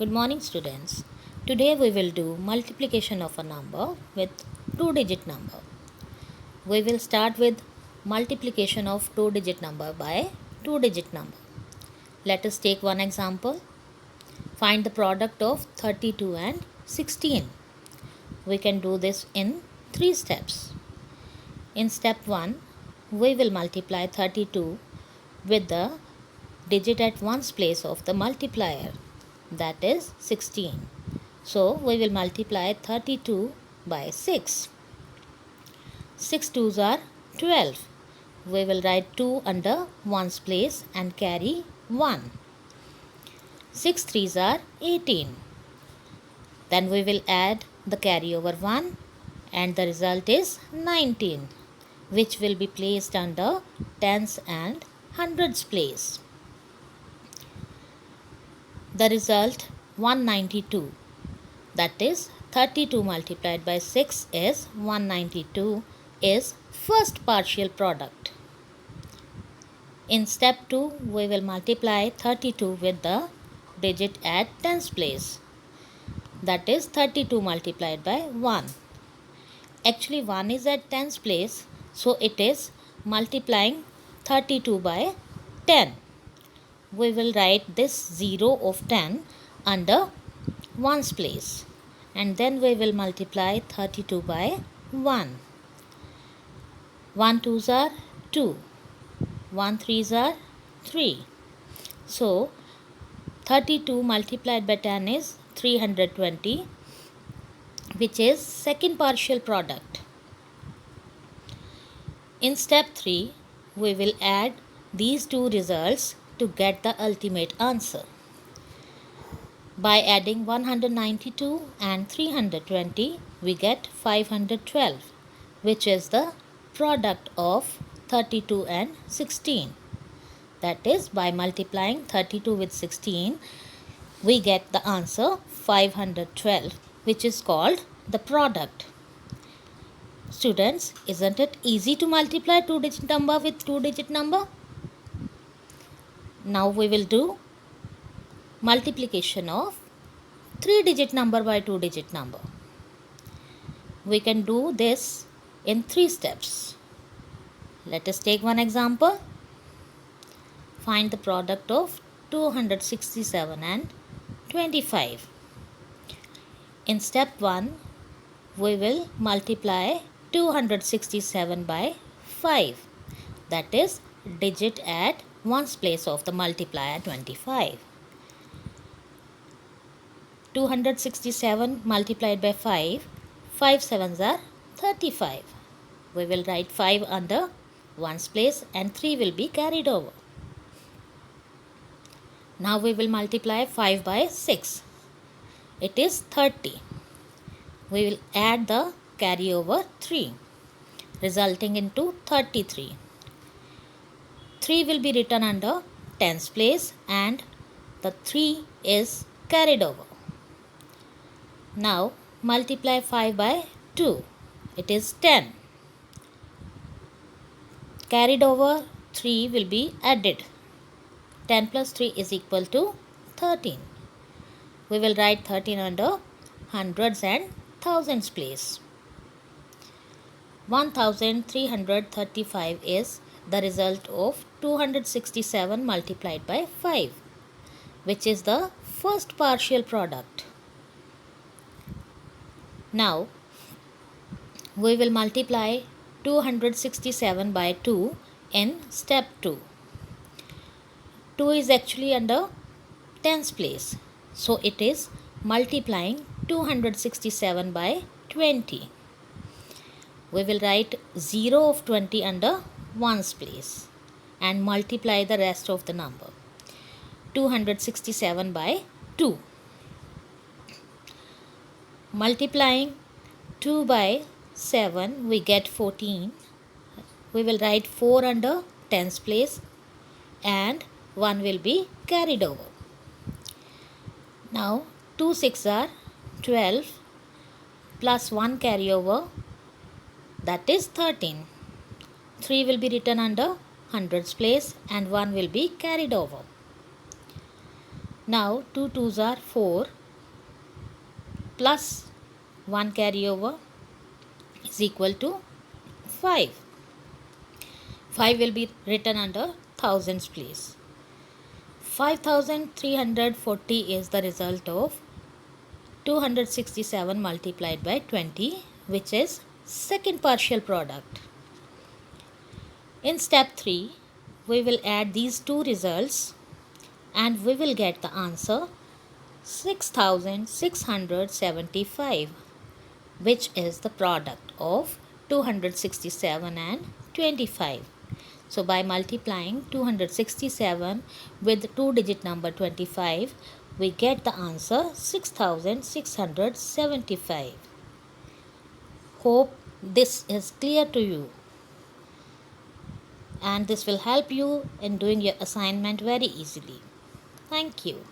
Good morning, students. Today we will do multiplication of a number with two-digit number. We will start with multiplication of two-digit number by two-digit number. Let us take one example. Find the product of 32 and 16. We can do this in 3 steps. In step 1, we will multiply 32 with the digit at ones place of the multiplier, that is 16. So we will multiply 32 by 6. 6 twos are 12. We will write 2 under ones place and carry 1. 6 threes are 18. Then we will add the carry over 1 and the result is 19, which will be placed under tens and hundreds place. The result 192, that is 32 multiplied by 6 is 192, is first partial product. In step 2, we will multiply 32 with the digit at tens place, that is 32 multiplied by 1. Actually 1 is at tens place, so it is multiplying 32 by 10. We will write this 0 of 10 under ones place and then we will multiply 32 by 1. 1 twos are 2, 1 threes are 3. So 32 multiplied by 10 is 320, which is second partial product. In step 3, we will add these two results to get the ultimate answer. By adding 192 and 320, we get 512, which is the product of 32 and 16. That is, by multiplying 32 with 16, we get the answer 512, which is called the product. Students, isn't it easy to multiply two-digit number with two-digit number? Now we will do multiplication of three-digit number by two-digit number. We can do this in 3 steps. Let us take one example. Find the product of 267 and 25. In step 1, we will multiply 267 by 5, that is digit at ones place of the multiplier 25. 267 multiplied by 5, 5 sevens are 35. We will write 5 under ones place and 3 will be carried over. Now we will multiply 5 by 6. It is 30. We will add the carry over 3, resulting into 33. 3 will be written under tens place and the 3 is carried over. Now multiply 5 by 2. It is 10. Carried over 3 will be added. 10 plus 3 is equal to 13. We will write 13 under hundreds and thousands place. 1335 is the result of 267 multiplied by 5, which is the first partial product. Now we will multiply 267 by 2 in step 2. 2 is actually under tens place, so it is multiplying 267 by 20. We will write 0 of 20 under ones place and multiply the rest of the number. 267 by 2. Multiplying 2 by 7, we get 14. We will write 4 under tens place and 1 will be carried over. Now 2 6 are 12 plus 1 carry over, that is 13. 3 will be written under hundreds place and 1 will be carried over. Now 2 twos are 4 plus 1 carryover is equal to 5. 5 will be written under thousands place. 5340 is the result of 267 multiplied by 20, which is second partial product. In step 3, we will add these two results and we will get the answer 6675, which is the product of 267 and 25. So by multiplying 267 with two-digit number 25, we get the answer 6675. Hope this is clear to you, and this will help you in doing your assignment very easily. Thank you.